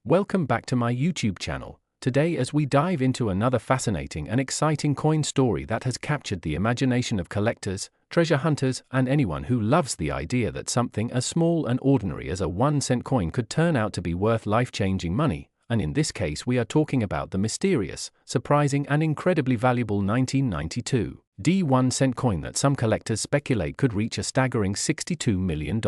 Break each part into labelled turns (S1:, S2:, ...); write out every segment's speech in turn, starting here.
S1: Welcome back to my YouTube channel. Today as we dive into another fascinating and exciting coin story that has captured the imagination of collectors, treasure hunters, and anyone who loves the idea that something as small and ordinary as a 1-cent coin could turn out to be worth life-changing money, and in this case we are talking about the mysterious, surprising and incredibly valuable 1992 1-cent coin that some collectors speculate could reach a staggering $62 million.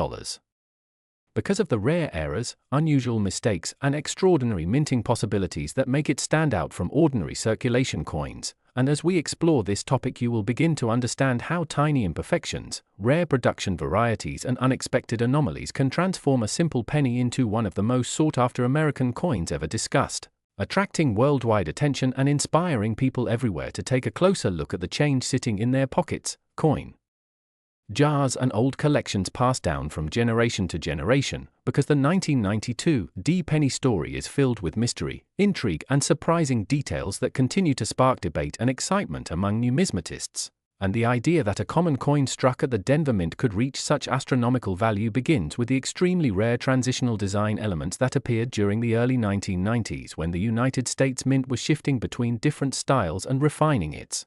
S1: Because of the rare errors, unusual mistakes, and extraordinary minting possibilities that make it stand out from ordinary circulation coins, and as we explore this topic you will begin to understand how tiny imperfections, rare production varieties and unexpected anomalies can transform a simple penny into one of the most sought-after American coins ever discussed, attracting worldwide attention and inspiring people everywhere to take a closer look at the change sitting in their pockets, coin jars and old collections passed down from generation to generation, because the 1992 penny story is filled with mystery, intrigue and surprising details that continue to spark debate and excitement among numismatists. And the idea that a common coin struck at the Denver Mint could reach such astronomical value begins with the extremely rare transitional design elements that appeared during the early 1990s when the United States Mint was shifting between different styles and refining its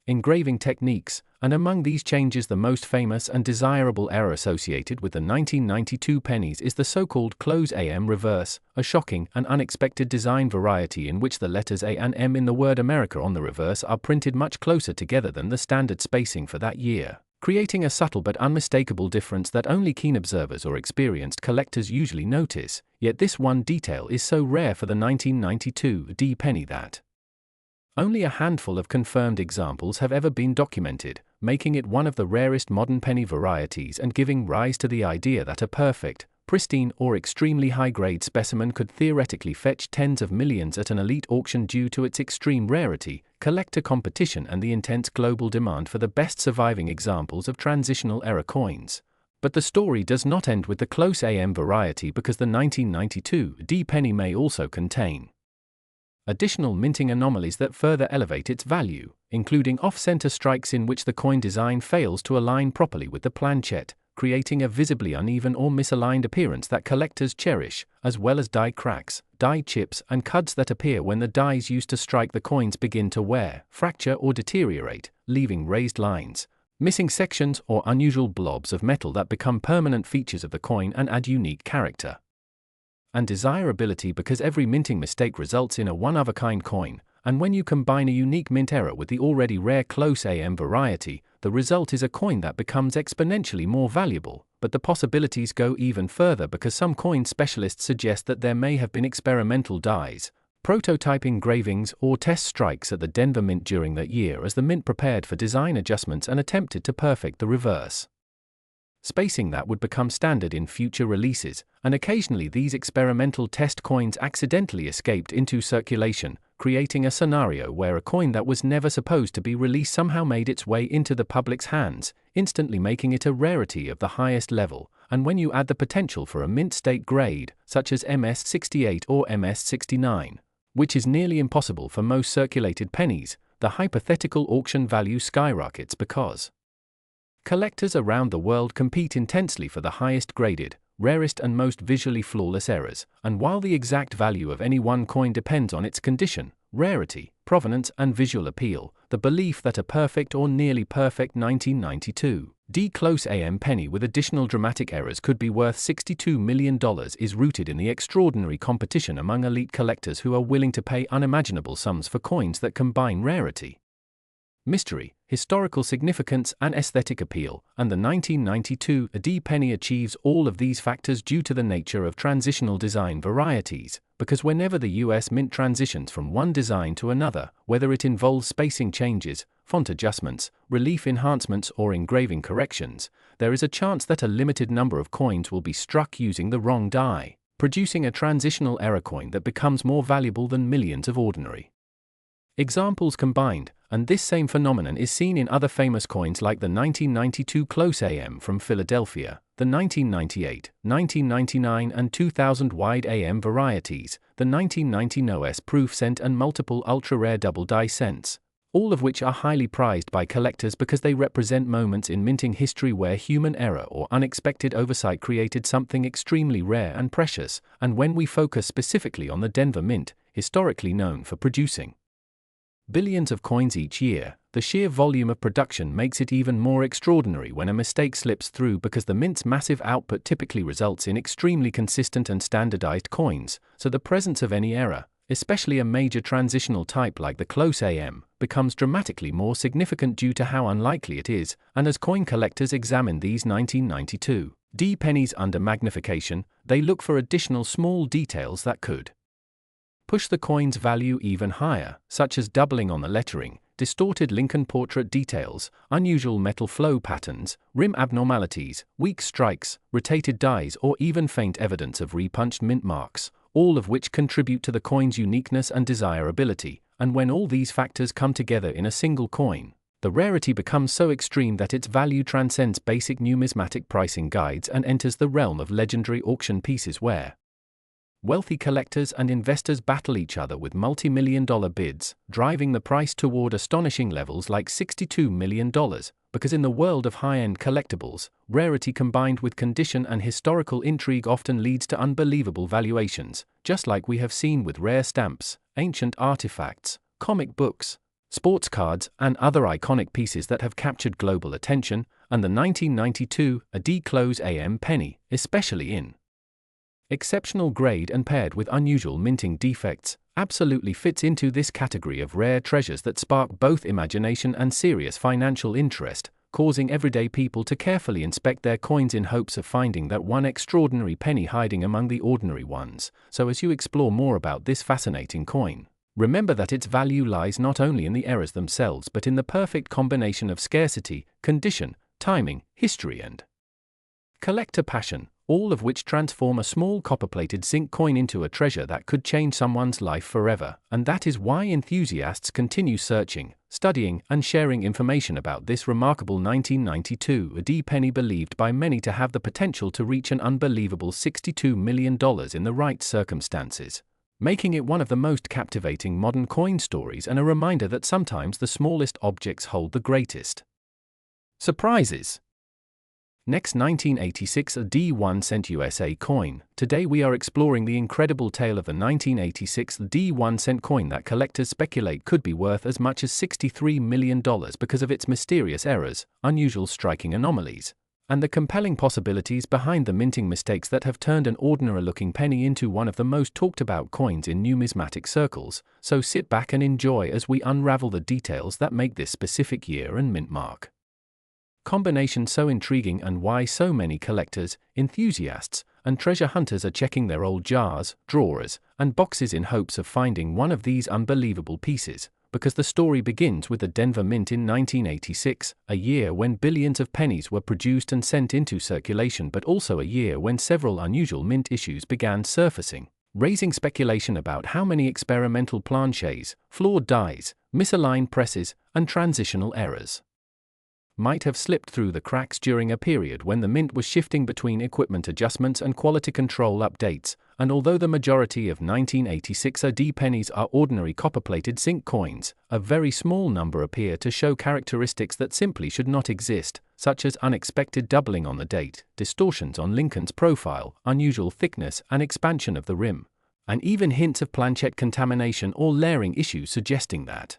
S1: engraving techniques, and among these changes the most famous and desirable error associated with the 1992 pennies is the so-called close AM reverse, a shocking and unexpected design variety in which the letters A and M in the word America on the reverse are printed much closer together than the standard spacing for that year, creating a subtle but unmistakable difference that only keen observers or experienced collectors usually notice. Yet this one detail is so rare for the 1992 penny that only a handful of confirmed examples have ever been documented, making it one of the rarest modern penny varieties and giving rise to the idea that a perfect, pristine or extremely high-grade specimen could theoretically fetch tens of millions at an elite auction due to its extreme rarity, collector competition and the intense global demand for the best surviving examples of transitional era coins. But the story does not end with the close AM variety, because the 1992 penny may also contain additional minting anomalies that further elevate its value, including off-center strikes in which the coin design fails to align properly with the planchet, creating a visibly uneven or misaligned appearance that collectors cherish, as well as die cracks, die chips and cuds that appear when the dies used to strike the coins begin to wear, fracture or deteriorate, leaving raised lines, missing sections or unusual blobs of metal that become permanent features of the coin and add unique character and desirability, because every minting mistake results in a one-of-a-kind coin, and when you combine a unique mint error with the already rare close AM variety, the result is a coin that becomes exponentially more valuable. But the possibilities go even further, because some coin specialists suggest that there may have been experimental dies, prototype engravings or test strikes at the Denver Mint during that year as the mint prepared for design adjustments and attempted to perfect the reverse spacing that would become standard in future releases, and occasionally these experimental test coins accidentally escaped into circulation, creating a scenario where a coin that was never supposed to be released somehow made its way into the public's hands, instantly making it a rarity of the highest level. And when you add the potential for a mint state grade, such as MS68 or MS69, which is nearly impossible for most circulated pennies, the hypothetical auction value skyrockets, because collectors around the world compete intensely for the highest graded, rarest and most visually flawless errors, and while the exact value of any one coin depends on its condition, rarity, provenance and visual appeal, the belief that a perfect or nearly perfect 1992 close AM penny with additional dramatic errors could be worth $62 million is rooted in the extraordinary competition among elite collectors who are willing to pay unimaginable sums for coins that combine rarity, mystery, historical significance and aesthetic appeal, and the 1992 penny achieves all of these factors due to the nature of transitional design varieties, because whenever the US Mint transitions from one design to another, whether it involves spacing changes, font adjustments, relief enhancements or engraving corrections, there is a chance that a limited number of coins will be struck using the wrong die, producing a transitional error coin that becomes more valuable than millions of ordinary examples combined. And this same phenomenon is seen in other famous coins like the 1992 close AM from Philadelphia, the 1998, 1999 and 2000 wide AM varieties, the 1990 NOS proof cent and multiple ultra-rare double die cents, all of which are highly prized by collectors because they represent moments in minting history where human error or unexpected oversight created something extremely rare and precious, and when we focus specifically on the Denver Mint, historically known for producing billions of coins each year, the sheer volume of production makes it even more extraordinary when a mistake slips through because the Mint's massive output typically results in extremely consistent and standardized coins, so the presence of any error, especially a major transitional type like the close AM, becomes dramatically more significant due to how unlikely it is, and as coin collectors examine these 1992 D pennies under magnification, they look for additional small details that could push the coin's value even higher, such as doubling on the lettering, distorted Lincoln portrait details, unusual metal flow patterns, rim abnormalities, weak strikes, rotated dies, or even faint evidence of repunched mint marks, all of which contribute to the coin's uniqueness and desirability, and when all these factors come together in a single coin, the rarity becomes so extreme that its value transcends basic numismatic pricing guides and enters the realm of legendary auction pieces where wealthy collectors and investors battle each other with multi-million-dollar bids, driving the price toward astonishing levels like $62 million, because in the world of high-end collectibles, rarity combined with condition and historical intrigue often leads to unbelievable valuations, just like we have seen with rare stamps, ancient artifacts, comic books, sports cards, and other iconic pieces that have captured global attention, and the 1992 D close AM penny, especially in exceptional grade and paired with unusual minting defects, absolutely fits into this category of rare treasures that spark both imagination and serious financial interest, causing everyday people to carefully inspect their coins in hopes of finding that one extraordinary penny hiding among the ordinary ones. So as you explore more about this fascinating coin, remember that its value lies not only in the errors themselves but in the perfect combination of scarcity, condition, timing, history, and collector passion, all of which transform a small copper-plated zinc coin into a treasure that could change someone's life forever. And that is why enthusiasts continue searching, studying, and sharing information about this remarkable 1992 D penny believed by many to have the potential to reach an unbelievable $62 million in the right circumstances, making it one of the most captivating modern coin stories and a reminder that sometimes the smallest objects hold the greatest surprises. Next, 1986 D 1 cent USA coin. Today we are exploring the incredible tale of the 1986 D 1 cent coin that collectors speculate could be worth as much as $63 million because of its mysterious errors, unusual striking anomalies, and the compelling possibilities behind the minting mistakes that have turned an ordinary-looking penny into one of the most talked-about coins in numismatic circles. So sit back and enjoy as we unravel the details that make this specific year and mint mark combination so intriguing and why so many collectors, enthusiasts, and treasure hunters are checking their old jars, drawers, and boxes in hopes of finding one of these unbelievable pieces, because the story begins with the Denver Mint in 1986, a year when billions of pennies were produced and sent into circulation, but also a year when several unusual mint issues began surfacing, raising speculation about how many experimental planchets, flawed dies, misaligned presses, and transitional errors might have slipped through the cracks during a period when the mint was shifting between equipment adjustments and quality control updates. And although the majority of 1986 D pennies are ordinary copper-plated zinc coins, a very small number appear to show characteristics that simply should not exist, such as unexpected doubling on the date, distortions on Lincoln's profile, unusual thickness and expansion of the rim, and even hints of planchet contamination or layering issues suggesting that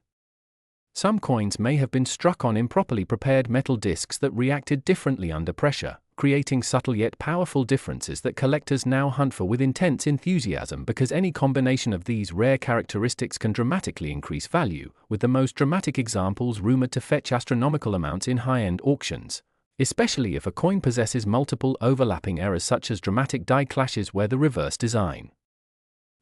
S1: some coins may have been struck on improperly prepared metal discs that reacted differently under pressure, creating subtle yet powerful differences that collectors now hunt for with intense enthusiasm, because any combination of these rare characteristics can dramatically increase value, with the most dramatic examples rumored to fetch astronomical amounts in high-end auctions, especially if a coin possesses multiple overlapping errors such as dramatic die clashes where the reverse design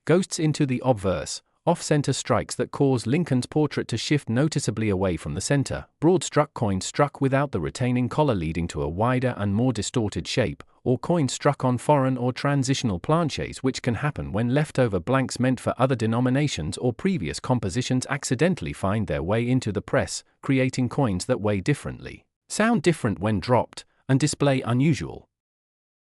S1: ghosts into the obverse, off-center strikes that cause Lincoln's portrait to shift noticeably away from the center, broad-struck coins struck without the retaining collar leading to a wider and more distorted shape, or coins struck on foreign or transitional planchets, which can happen when leftover blanks meant for other denominations or previous compositions accidentally find their way into the press, creating coins that weigh differently, sound different when dropped, and display unusual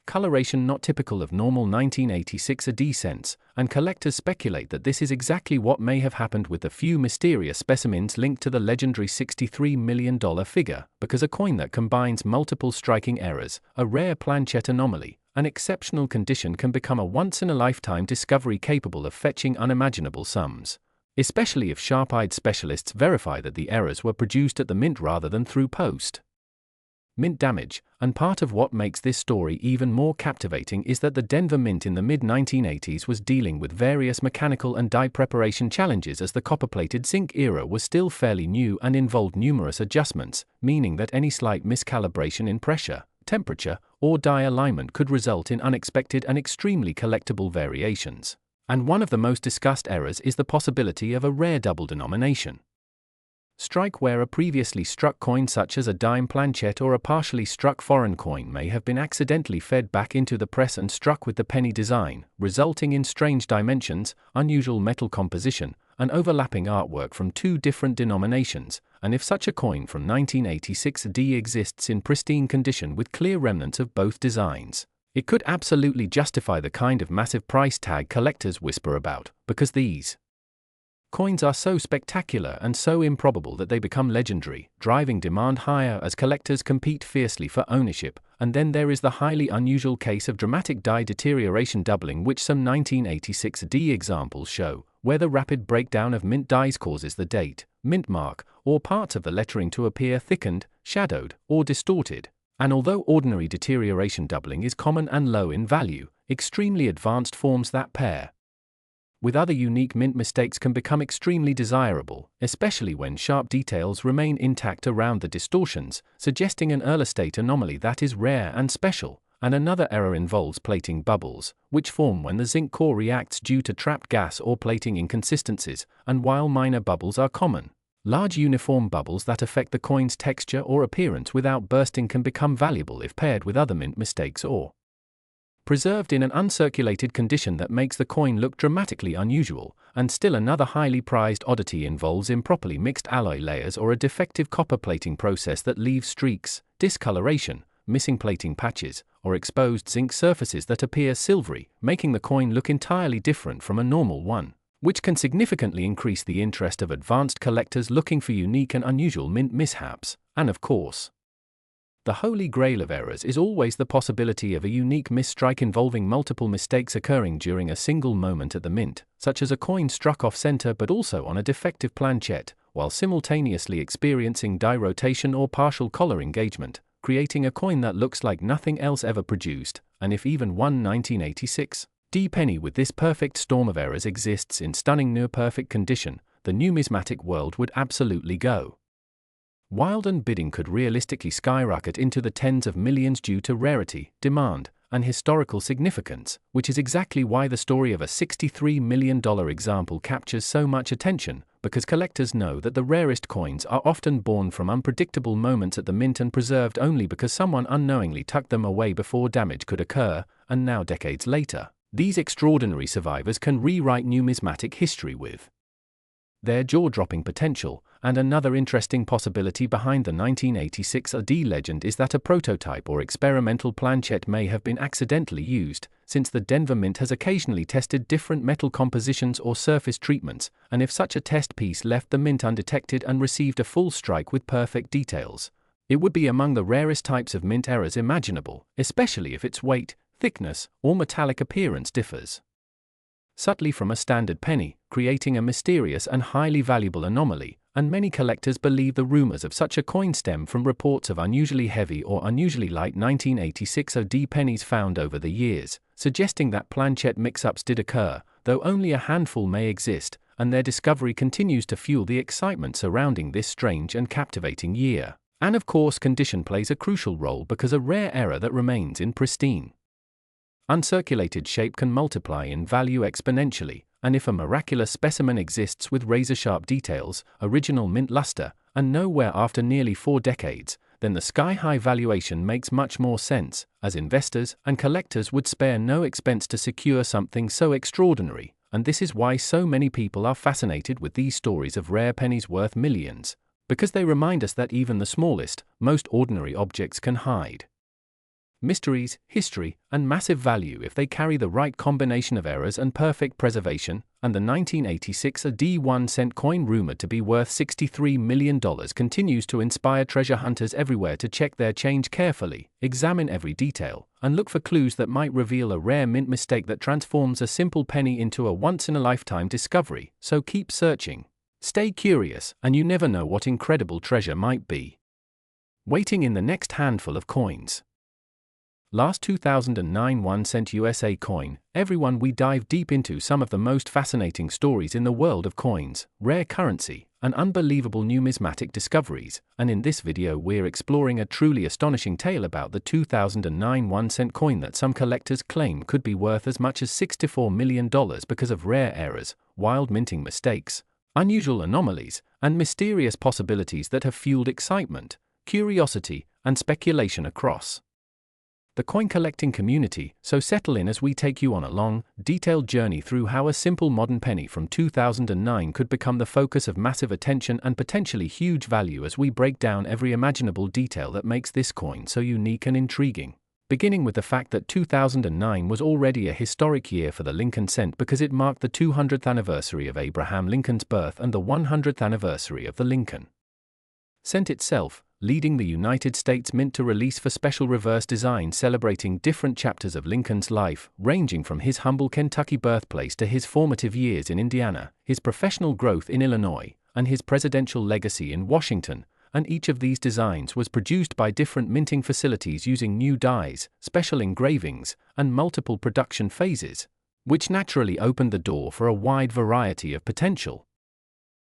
S1: coloration not typical of normal 1986 AD cents, and collectors speculate that this is exactly what may have happened with the few mysterious specimens linked to the legendary $63 million figure, because a coin that combines multiple striking errors, a rare planchet anomaly, an exceptional condition can become a once-in-a-lifetime discovery capable of fetching unimaginable sums. Especially if sharp-eyed specialists verify that the errors were produced at the mint rather than through post mint damage, and part of what makes this story even more captivating is that the Denver Mint in the mid-1980s was dealing with various mechanical and die preparation challenges as the copper-plated zinc era was still fairly new and involved numerous adjustments, meaning that any slight miscalibration in pressure, temperature, or die alignment could result in unexpected and extremely collectible variations. And one of the most discussed errors is the possibility of a rare double denomination strike where a previously struck coin such as a dime planchet or a partially struck foreign coin may have been accidentally fed back into the press and struck with the penny design, resulting in strange dimensions, unusual metal composition, and overlapping artwork from two different denominations, and if such a coin from 1986D exists in pristine condition with clear remnants of both designs, it could absolutely justify the kind of massive price tag collectors whisper about, because these coins are so spectacular and so improbable that they become legendary, driving demand higher as collectors compete fiercely for ownership. And then there is the highly unusual case of dramatic die deterioration doubling, which some 1986D examples show, where the rapid breakdown of mint dies causes the date, mint mark, or parts of the lettering to appear thickened, shadowed, or distorted. And although ordinary deterioration doubling is common and low in value, extremely advanced forms that pair with other unique mint mistakes can become extremely desirable, especially when sharp details remain intact around the distortions, suggesting an early state anomaly that is rare and special. And another error involves plating bubbles, which form when the zinc core reacts due to trapped gas or plating inconsistencies, and while minor bubbles are common, large uniform bubbles that affect the coin's texture or appearance without bursting can become valuable if paired with other mint mistakes or preserved in an uncirculated condition that makes the coin look dramatically unusual. And still another highly prized oddity involves improperly mixed alloy layers or a defective copper plating process that leaves streaks, discoloration, missing plating patches, or exposed zinc surfaces that appear silvery, making the coin look entirely different from a normal one, which can significantly increase the interest of advanced collectors looking for unique and unusual mint mishaps. And of course, the holy grail of errors is always the possibility of a unique misstrike involving multiple mistakes occurring during a single moment at the mint, such as a coin struck off-center but also on a defective planchet, while simultaneously experiencing die rotation or partial collar engagement, creating a coin that looks like nothing else ever produced. And if even one 1986D penny with this perfect storm of errors exists in stunning near-perfect condition, the numismatic world would absolutely go wild, and bidding could realistically skyrocket into the tens of millions due to rarity, demand, and historical significance, which is exactly why the story of a $63 million example captures so much attention, because collectors know that the rarest coins are often born from unpredictable moments at the mint and preserved only because someone unknowingly tucked them away before damage could occur. And now, decades later, these extraordinary survivors can rewrite numismatic history with their jaw-dropping potential. And another interesting possibility behind the 1986 AD legend is that a prototype or experimental planchet may have been accidentally used, since the Denver Mint has occasionally tested different metal compositions or surface treatments, and if such a test piece left the mint undetected and received a full strike with perfect details, it would be among the rarest types of mint errors imaginable, especially if its weight, thickness, or metallic appearance differs subtly from a standard penny, creating a mysterious and highly valuable anomaly. And many collectors believe the rumors of such a coin stem from reports of unusually heavy or unusually light 1986 OD pennies found over the years, suggesting that planchet mix-ups did occur, though only a handful may exist, and their discovery continues to fuel the excitement surrounding this strange and captivating year. And of course, condition plays a crucial role, because a rare error that remains in pristine, uncirculated shape can multiply in value exponentially. And if a miraculous specimen exists with razor-sharp details, original mint luster, and nowhere after nearly 4 decades, then the sky-high valuation makes much more sense, as investors and collectors would spare no expense to secure something so extraordinary. And this is why so many people are fascinated with these stories of rare pennies worth millions, because they remind us that even the smallest, most ordinary objects can hide Mysteries, history, and massive value if they carry the right combination of errors and perfect preservation. And the 1986 D1 cent coin rumored to be worth $63 million continues to inspire treasure hunters everywhere to check their change carefully, examine every detail, and look for clues that might reveal a rare mint mistake that transforms a simple penny into a once-in-a-lifetime discovery. So keep searching. Stay curious, and you never know what incredible treasure might be waiting in the next handful of coins. Last 2009 1 cent USA coin. Everyone, we dive deep into some of the most fascinating stories in the world of coins, rare currency, and unbelievable numismatic discoveries, and in this video we're exploring a truly astonishing tale about the 2009 1 cent coin that some collectors claim could be worth as much as $64 million because of rare errors, wild minting mistakes, unusual anomalies, and mysterious possibilities that have fueled excitement, curiosity, and speculation across the coin collecting community. So settle in as we take you on a long, detailed journey through how a simple modern penny from 2009 could become the focus of massive attention and potentially huge value, as we break down every imaginable detail that makes this coin so unique and intriguing. Beginning with the fact that 2009 was already a historic year for the Lincoln cent because it marked the 200th anniversary of Abraham Lincoln's birth and the 100th anniversary of the Lincoln cent itself, leading the United States Mint to release for special reverse designs celebrating different chapters of Lincoln's life, ranging from his humble Kentucky birthplace to his formative years in Indiana, his professional growth in Illinois, and his presidential legacy in Washington. And each of these designs was produced by different minting facilities using new dies, special engravings, and multiple production phases, which naturally opened the door for a wide variety of potential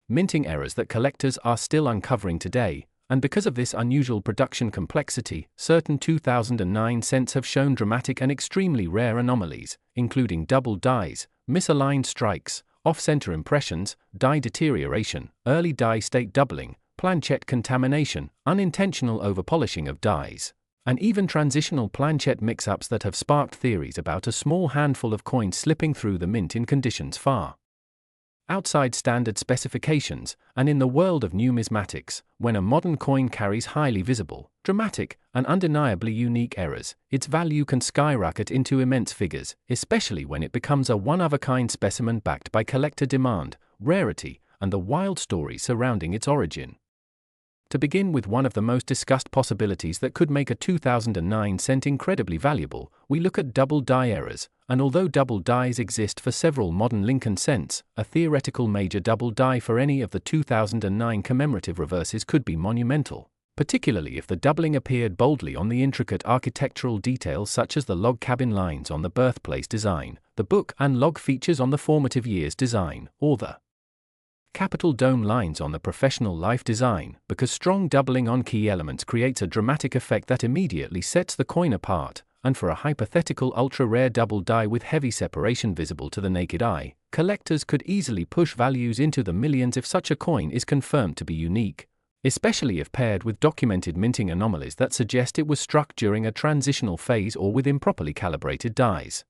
S1: minting errors that collectors are still uncovering today. And because of this unusual production complexity, certain 2009 cents have shown dramatic and extremely rare anomalies, including double dies, misaligned strikes, off-center impressions, die deterioration, early die state doubling, planchet contamination, unintentional overpolishing of dies, and even transitional planchet mix-ups that have sparked theories about a small handful of coins slipping through the mint in conditions far outside standard specifications. And in the world of numismatics, when a modern coin carries highly visible, dramatic, and undeniably unique errors, its value can skyrocket into immense figures, especially when it becomes a one-of-a-kind specimen backed by collector demand, rarity, and the wild stories surrounding its origin. To begin with one of the most discussed possibilities that could make a 2009 cent incredibly valuable, we look at double die errors. And although double dies exist for several modern Lincoln cents, a theoretical major double die for any of the 2009 commemorative reverses could be monumental, particularly if the doubling appeared boldly on the intricate architectural details such as the log cabin lines on the birthplace design, the book and log features on the formative years design, or the capital dome lines on the professional life design, because strong doubling on key elements creates a dramatic effect that immediately sets the coin apart. And for a hypothetical ultra-rare double die with heavy separation visible to the naked eye, collectors could easily push values into the millions if such a coin is confirmed to be unique, especially if paired with documented minting anomalies that suggest it was struck during a transitional phase or with improperly calibrated dies.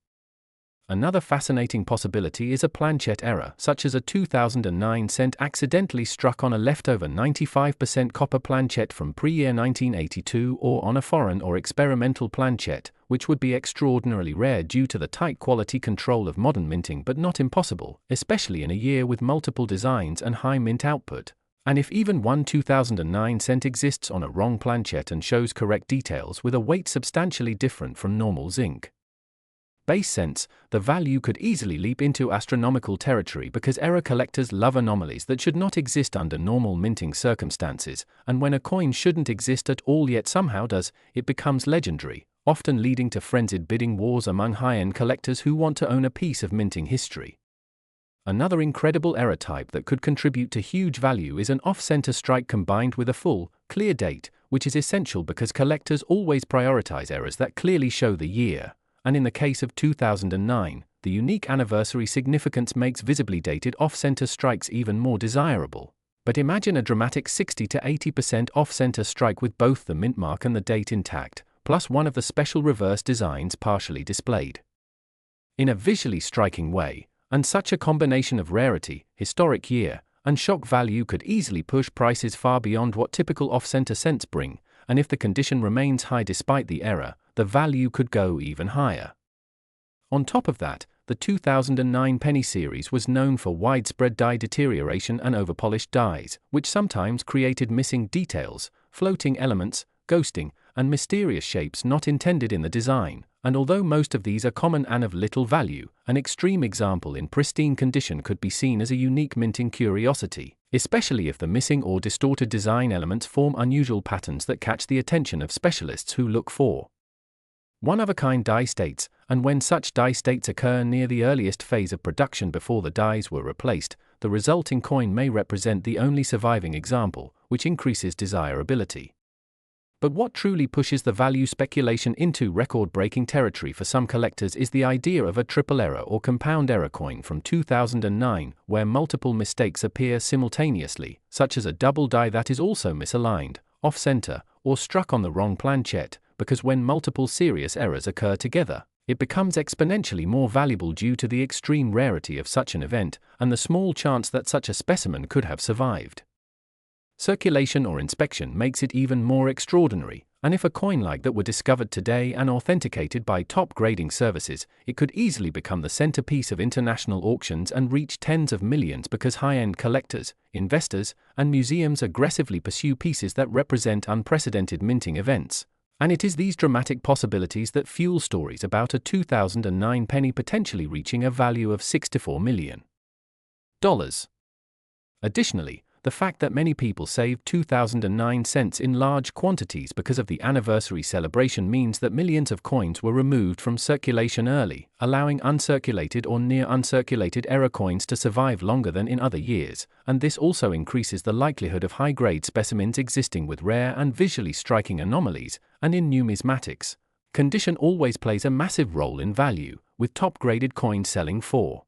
S1: Another fascinating possibility is a planchet error, such as a 2009 cent accidentally struck on a leftover 95% copper planchet from pre-year 1982 or on a foreign or experimental planchet, which would be extraordinarily rare due to the tight quality control of modern minting, but not impossible, especially in a year with multiple designs and high mint output. And if even one 2009 cent exists on a wrong planchet and shows correct details with a weight substantially different from normal zinc base cents, the value could easily leap into astronomical territory because error collectors love anomalies that should not exist under normal minting circumstances, and when a coin shouldn't exist at all yet somehow does, it becomes legendary, often leading to frenzied bidding wars among high-end collectors who want to own a piece of minting history. Another incredible error type that could contribute to huge value is an off-center strike combined with a full, clear date, which is essential because collectors always prioritize errors that clearly show the year. And in the case of 2009, the unique anniversary significance makes visibly dated off-center strikes even more desirable. But imagine a dramatic 60 to 80% off-center strike with both the mint mark and the date intact, plus one of the special reverse designs partially displayed in a visually striking way, and such a combination of rarity, historic year, and shock value could easily push prices far beyond what typical off-center cents bring. And if the condition remains high despite the error, the value could go even higher. On top of that, the 2009 penny series was known for widespread die deterioration and overpolished dies, which sometimes created missing details, floating elements, ghosting, and mysterious shapes not intended in the design. And although most of these are common and of little value, an extreme example in pristine condition could be seen as a unique minting curiosity, especially if the missing or distorted design elements form unusual patterns that catch the attention of specialists who look for one-of-a-kind die states, and when such die states occur near the earliest phase of production before the dies were replaced, the resulting coin may represent the only surviving example, which increases desirability. But what truly pushes the value speculation into record-breaking territory for some collectors is the idea of a triple error or compound error coin from 2009, where multiple mistakes appear simultaneously, such as a double die that is also misaligned, off-center, or struck on the wrong planchet, because when multiple serious errors occur together, it becomes exponentially more valuable due to the extreme rarity of such an event, and the small chance that such a specimen could have survived. Circulation or inspection makes it even more extraordinary, and if a coin like that were discovered today and authenticated by top grading services, it could easily become the centerpiece of international auctions and reach tens of millions because high-end collectors, investors, and museums aggressively pursue pieces that represent unprecedented minting events. And it is these dramatic possibilities that fuel stories about a 2009 penny potentially reaching a value of $64 million. Additionally, the fact that many people saved 2009 cents in large quantities because of the anniversary celebration means that millions of coins were removed from circulation early, allowing uncirculated or near uncirculated error coins to survive longer than in other years, and this also increases the likelihood of high-grade specimens existing with rare and visually striking anomalies. And in numismatics, condition always plays a massive role in value, with top-graded coins selling for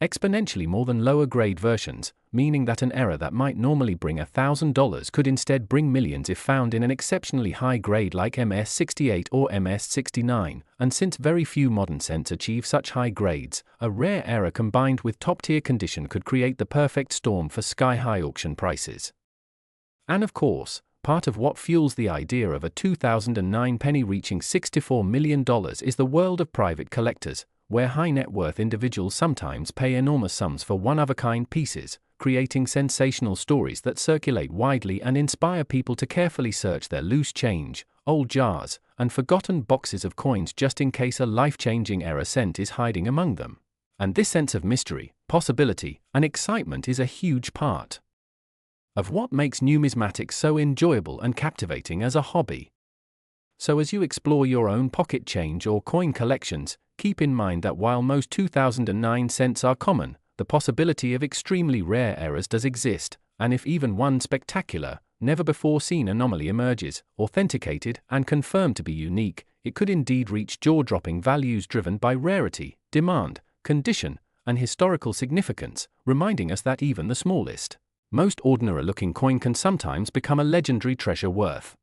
S1: exponentially more than lower-grade versions, meaning that an error that might normally bring $1,000 could instead bring millions if found in an exceptionally high grade like MS68 or MS69, and since very few modern cents achieve such high grades, a rare error combined with top-tier condition could create the perfect storm for sky-high auction prices. And of course, part of what fuels the idea of a 2009 penny reaching $64 million is the world of private collectors, where high-net-worth individuals sometimes pay enormous sums for one-of-a-kind pieces, creating sensational stories that circulate widely and inspire people to carefully search their loose change, old jars, and forgotten boxes of coins just in case a life-changing error cent is hiding among them. And this sense of mystery, possibility, and excitement is a huge part of what makes numismatics so enjoyable and captivating as a hobby. So as you explore your own pocket change or coin collections, keep in mind that while most 2009 cents are common, the possibility of extremely rare errors does exist, and if even one spectacular, never-before-seen anomaly emerges, authenticated and confirmed to be unique, it could indeed reach jaw-dropping values driven by rarity, demand, condition, and historical significance, reminding us that even the smallest, most ordinary-looking coin can sometimes become a legendary treasure worth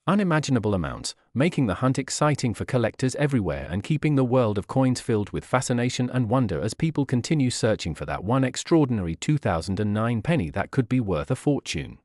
S1: unimaginable amounts, making the hunt exciting for collectors everywhere and keeping the world of coins filled with fascination and wonder as people continue searching for that one extraordinary 2009 penny that could be worth a fortune.